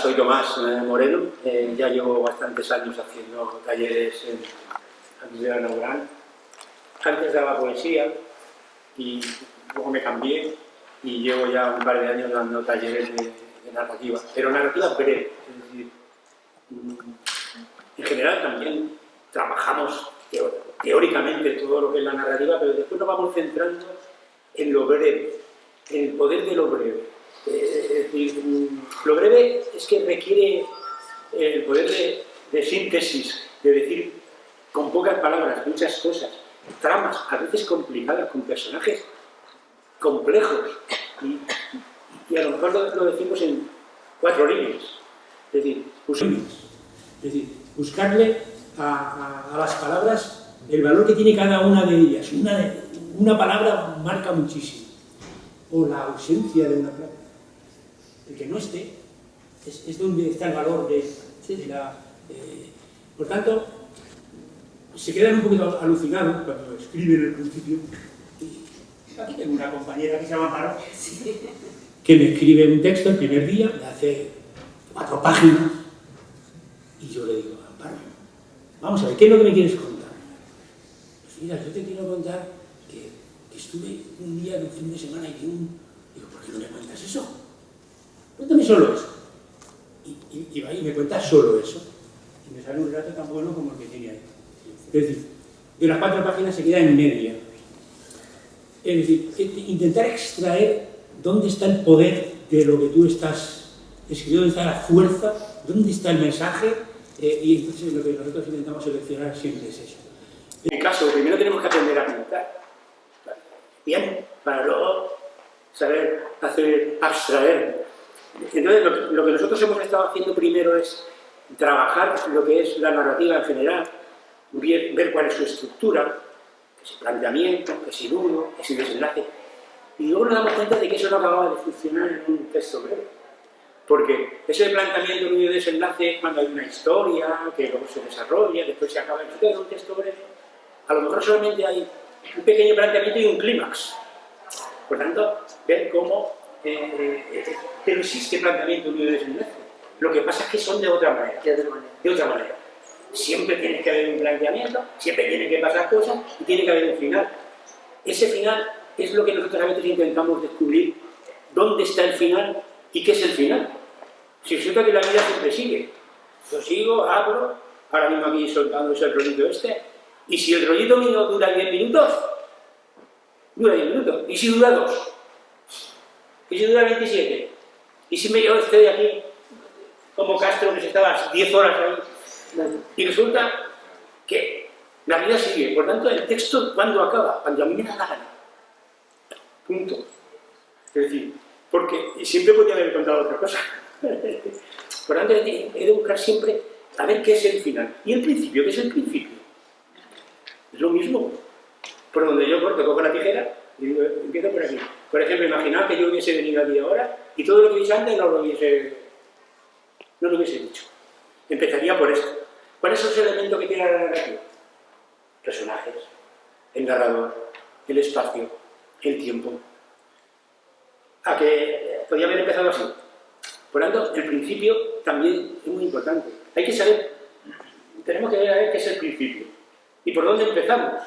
soy Tomás Moreno, ya llevo bastantes años haciendo talleres en la Biblioteca Nacional. Antes daba poesía y luego me cambié y llevo ya un par de años dando talleres de narrativa, pero narrativa breve, es decir, en general también trabajamos teóricamente todo lo que es la narrativa, pero después nos vamos centrando en lo breve, en el poder de lo breve. Es decir, lo breve es que requiere el poder de síntesis, de decir con pocas palabras muchas cosas, tramas a veces complicadas, con personajes complejos, y a lo mejor lo decimos en 4 líneas. Es decir, buscarle a las palabras el valor que tiene cada una de ellas. Una palabra marca muchísimo, o la ausencia de una palabra. El que no esté es donde está el valor de la... por tanto, se quedan un poquito alucinados cuando escriben el principio. Aquí tengo una compañera que se llama Amparo, que me escribe un texto el primer día, me hace 4 páginas, y yo le digo, Amparo, vamos a ver, ¿qué es lo que me quieres contar? Pues mira, yo te quiero contar que estuve un día de un fin de semana y digo, ¿por qué no me cuentas eso? Cuéntame solo eso. Y va y me cuenta solo eso. Y me sale un relato tan bueno como el que tiene ahí. Es decir, de las 4 páginas se queda en media. Es decir, intentar extraer dónde está el poder de lo que tú estás escribiendo, dónde está la fuerza, dónde está el mensaje, y entonces lo que nosotros intentamos seleccionar siempre es eso. En mi caso, primero tenemos que aprender a pintar. Bien, para luego saber abstraer. Entonces, lo que nosotros hemos estado haciendo primero es trabajar lo que es la narrativa en general, ver cuál es su estructura, que si planteamiento, que si nudo, que si desenlace. Y luego nos damos cuenta de que eso no acababa de funcionar en un texto breve. Porque eso de planteamiento, nudo y desenlace, cuando hay una historia, que luego se desarrolla, después se acaba en un texto breve, a lo mejor solamente hay un pequeño planteamiento y un clímax. Por tanto, ver cómo... pero existe planteamiento, nudo y desenlace. Lo que pasa es que son de otra manera. De otra manera. Siempre tiene que haber un planteamiento, siempre tienen que pasar cosas y tiene que haber un final. Ese final es lo que nosotros a veces intentamos descubrir, dónde está el final y qué es el final. Si resulta que la vida siempre sigue. Yo sigo, hablo, ahora mismo aquí soltándose el rollito este, y si el rollito mío dura 10 minutos, dura 10 minutos. ¿Y si dura 2? ¿Y si dura 27? ¿Y si yo estoy aquí como Castro, que se estaba 10 horas ahí? Y resulta que la vida sigue. Por tanto, el texto, ¿cuándo acaba? Cuando a mí me da la gana. Punto. Es decir, porque siempre podría haber contado otra cosa. Por tanto, he de buscar siempre a ver qué es el final. ¿Y el principio? ¿Qué es el principio? Es lo mismo. Por donde yo corto, cojo la tijera y digo, empiezo por aquí. Por ejemplo, imaginad que yo hubiese venido aquí ahora y todo lo que hubiese antes no lo hubiese dicho. Empezaría por esto. ¿Cuáles son los elementos que tiene la narrativa? Personajes, el narrador, el espacio, el tiempo. A que podía haber empezado así. Por lo tanto, el principio también es muy importante. Hay que saber, tenemos que ver qué es el principio y por dónde empezamos.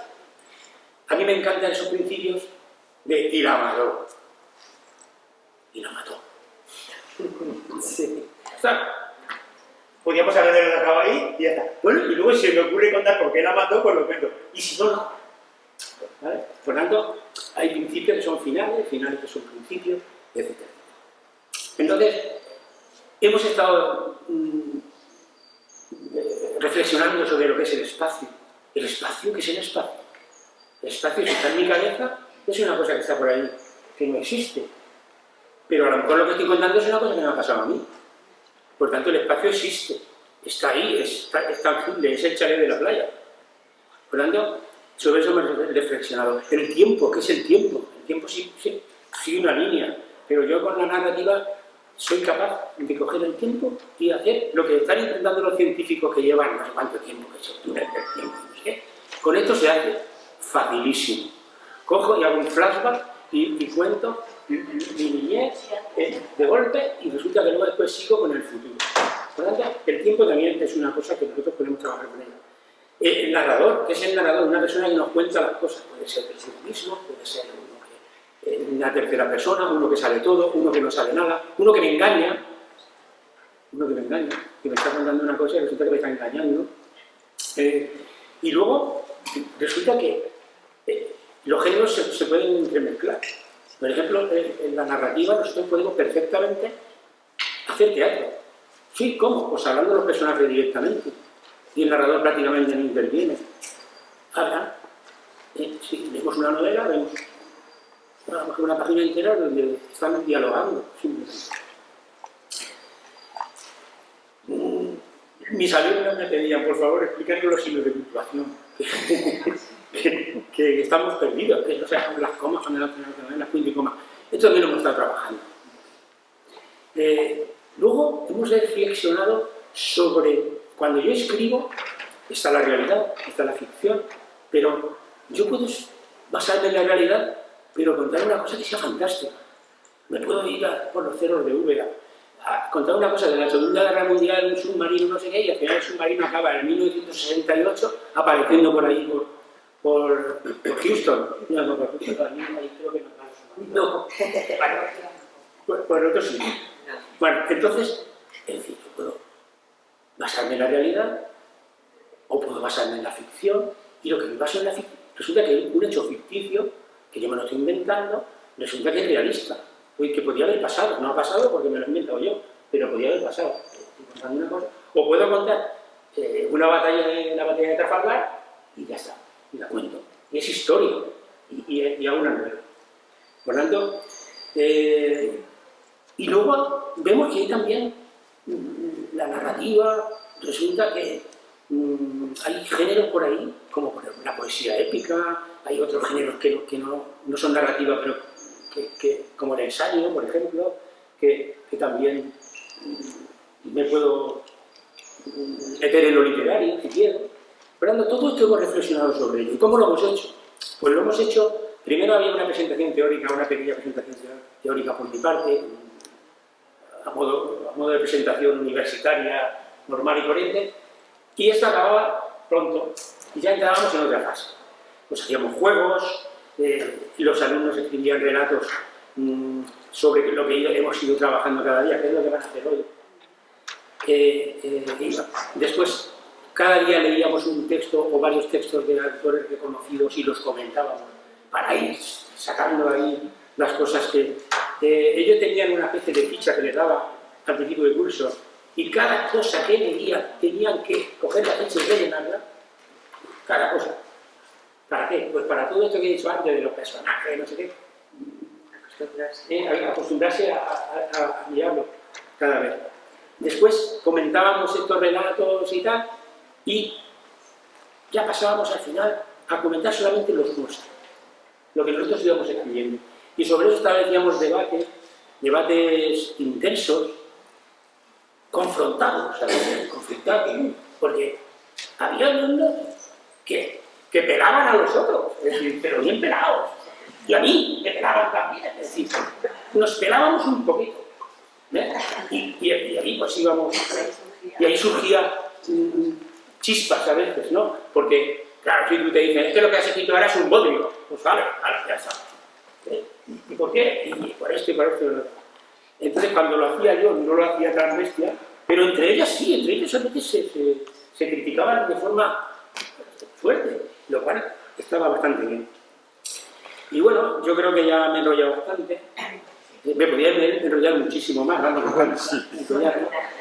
A mí me encantan esos principios de y la mató. Y la mató. Sí. Está. Podríamos haberlo dejado ahí y ya está. Bueno, y luego si me ocurre contar por qué la mató, pues lo cuento. Y si no, no. ¿Vale? Por lo tanto, hay principios que son finales que son principios, etc. Entonces, hemos estado reflexionando sobre lo que es el espacio. ¿El espacio? ¿Qué es el espacio? El espacio, si está en mi cabeza, es una cosa que está por ahí, que no existe. Pero a lo mejor lo que estoy contando es una cosa que me ha pasado a mí. Por tanto, el espacio existe, está ahí, es tangible, es el chalet de la playa. Por tanto, sobre eso me he reflexionado. El tiempo, ¿qué es el tiempo? El tiempo sigue una línea, pero yo con la narrativa soy capaz de coger el tiempo y hacer lo que están intentando los científicos que llevan no sé cuánto tiempo, que se dura el tiempo, no sé. Con esto se hace facilísimo. Cojo y hago un flashback y cuento mi niñez de golpe y resulta que luego después sigo con el futuro. Por lo tanto, el tiempo también es una cosa que nosotros podemos trabajar con ella. El narrador, ¿qué es el narrador? Una persona que nos cuenta las cosas. Puede ser el mismo, puede ser una tercera persona, uno que sabe todo, uno que no sabe nada, uno que me engaña, que me está contando una cosa y resulta que me está engañando. Y luego resulta que los géneros se pueden entremezclar. Por ejemplo, en la narrativa nosotros podemos perfectamente hacer teatro. Sí, ¿cómo? Pues hablando de los personajes directamente. Y el narrador prácticamente no interviene. Habla. Si leemos una novela, vemos una página entera donde están dialogando. Simplemente. Mis alumnos me pedían, por favor, explícanos los signos de puntuación. que estamos perdidos, que no sabemos las comas, cuando las puntas y comas. Esto también lo hemos estado trabajando. Luego hemos reflexionado sobre, cuando yo escribo, está la realidad, está la ficción, pero yo puedo basarme en la realidad, pero contar una cosa que sea fantástica. Me puedo ir por los cerros de Úbeda a contar una cosa de la Segunda Guerra Mundial, un submarino, no sé qué, y al final el submarino acaba en 1968 apareciendo por ahí, por Houston. No, por Houston, ahí creo que no. Bueno, por otro sitio. Bueno, entonces, es decir, yo puedo basarme en la realidad o puedo basarme en la ficción, y lo que me baso en la ficción resulta que un hecho ficticio, que yo me lo estoy inventando, resulta que es realista, que podría haber pasado. No ha pasado porque me lo he inventado yo, pero podría haber pasado. Estoy contando una cosa. O puedo contar la batalla de Trafalgar y ya está, y la cuento. Y es historia, y hago una novela. Por lo tanto, y luego vemos que hay también la narrativa. Resulta que hay géneros por ahí, como por ejemplo la poesía épica, hay otros géneros que no son narrativa, pero como el ensayo, por ejemplo, que también me puedo meter en lo literario, si quiero. Por lo tanto, todo esto hemos reflexionado sobre ello. ¿Y cómo lo hemos hecho? Pues lo hemos hecho, primero había una presentación teórica, una pequeña presentación teórica por mi parte, a modo de presentación universitaria normal y corriente, y esta acababa pronto, y ya entrábamos en otra fase. Pues hacíamos juegos, los alumnos escribían relatos sobre lo que hemos ido trabajando cada día, que es lo que van a hacer hoy. Después, cada día leíamos un texto o varios textos de autores reconocidos y los comentábamos para ir sacando ahí las cosas que... ellos tenían una especie de ficha que les daba al principio del curso, y cada cosa que leían tenían que coger la ficha y rellenarla, cada cosa. ¿Para qué? Pues para todo esto que he dicho antes de los personajes, no sé qué. Acostumbrarse a mirarlo cada vez. Después comentábamos estos relatos y tal, y ya pasábamos al final a comentar solamente los nuestros, lo que nosotros íbamos escribiendo. Y sobre eso establecíamos debates intensos, confrontados, porque había alumnos que pelaban a los otros, es decir, pero bien pelados. Y a mí me pelaban también, es decir, nos pelábamos un poquito. Y ahí pues íbamos, y ahí surgía chispas a veces, ¿no? Porque, claro, si tú te dices, es que lo que has escrito ahora es un bodrio, pues vale, ya está. ¿Y por qué? Y por esto y por esto y por otro. Entonces, cuando lo hacía yo, no lo hacía tan bestia, pero entre ellas sí, entre ellas a veces se criticaban de forma fuerte, lo cual estaba bastante bien. Y bueno, yo creo que ya me he enrollado bastante. Me podía enrollar muchísimo más, vamos,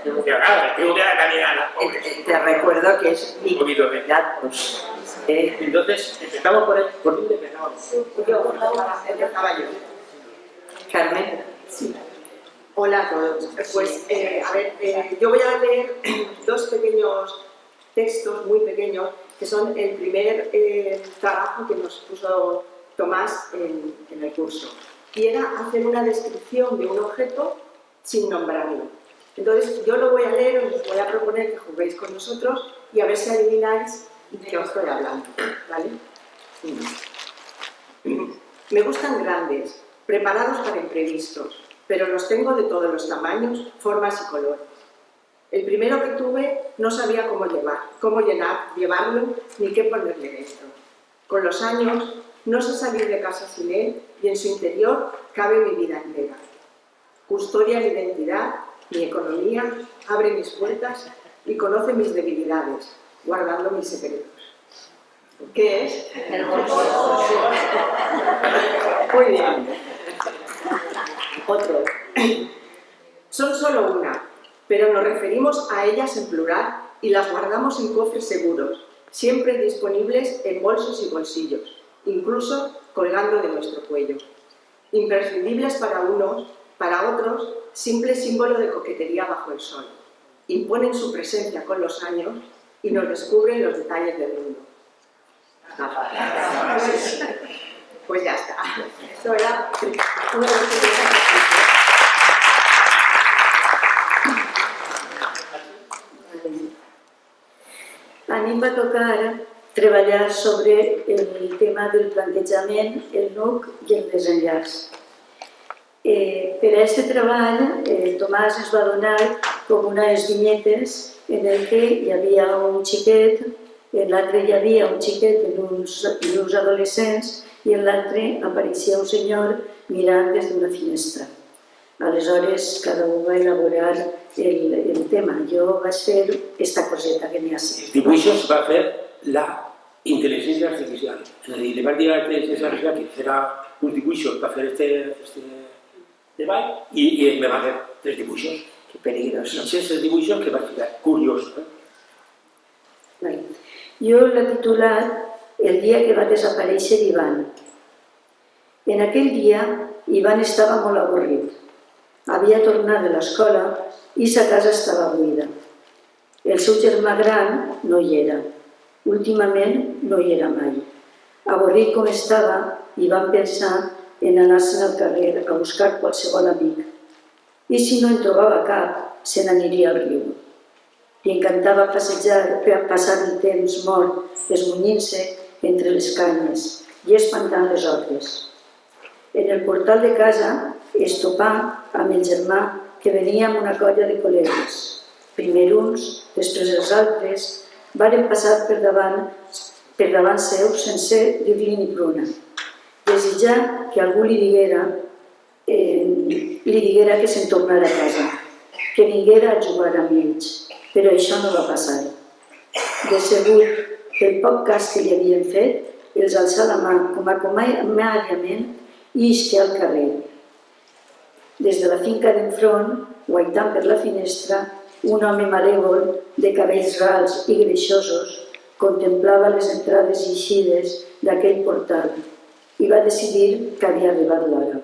tengo que dar también a las pobres. Te recuerdo que es un poquito de datos. Entonces, empezamos por dónde empezamos. Empezaba yo. Carmen. Sí. Hola a todos. Pues, a ver, yo voy a leer dos pequeños textos, muy pequeños, que son el primer trabajo que nos puso Tomás en el curso. Y era hacer una descripción de un objeto sin nombrarlo. Entonces, yo lo voy a leer, os voy a proponer que juguéis con nosotros y a ver si adivináis de qué os estoy hablando, ¿vale? Me gustan grandes, preparados para imprevistos, pero los tengo de todos los tamaños, formas y colores. El primero que tuve no sabía cómo llevarlo ni qué ponerle dentro. Con los años no sé salir de casa sin él y en su interior cabe mi vida entera. Custodia mi identidad, mi economía, abre mis puertas y conoce mis debilidades, guardando mis secretos. ¿Qué es? El bolso. Muy bien. Otro. Son solo una, pero nos referimos a ellas en plural y las guardamos en cofres seguros, siempre disponibles en bolsos y bolsillos, incluso colgando de nuestro cuello. Imprescindibles para unos, para otros, simple símbolo de coquetería bajo el sol. Imponen su presencia con los años y nos descubren los detalles del mundo. Pues ya está. Esto era uno de los A mi em va tocar treballar sobre el tema del plantejament, el nuc i el desenllaç. Per a aquest treball, Tomàs ens va donar com unes vinyetes en què hi havia un xiquet, en l'altre hi havia un xiquet i uns adolescents i en l'altre apareixia un senyor mirant des d'una finestra. Aleshores, cada un va elaborar el tema. Jo vaig fer aquesta coseta que n'hi ha set. Els dibuixos va fer la intel·ligència artificial. És a dir, li va dir a la intel·ligència artificial que hiciera uns dibuixos per fer este treball i me va fer 3 dibuixos. Qué peligroso. I aquests dibuixos que va fer curiós. Jo l'he titulat El dia que va desaparèixer Ivan. En aquell dia, Ivan estava molt avorrit. Havia tornat de l'escola i sa casa estava buida. El seu germà gran no hi era. Últimament no hi era mai. Avorrit com estava, Ivan pensar en anar-se'n al carrer a buscar qualsevol amic. I si no en trobava cap, se n'aniria al riu. Li encantava passejar, passar el temps mort, esmunyint-se entre les canyes i espantant les oques. En el portal de casa es topà amb el germà que venia amb una colla de col·legues. Primer uns, després els altres, varen passar per davant seu sense dir-li ni pruna. Desitjar que algú li diguera que se'n tornara a casa, que vinguera a jugar amb ells, però això no va passar. Decebut pel poc cas que li havien fet, els alçà la mà com a comàriament i isqué al carrer. Des de la finca d'enfront, guaitant per la finestra, un home malèvol, de cabells rals i greixosos, contemplava les entrades i eixides d'aquell portal i va decidir que havia arribat l'hora.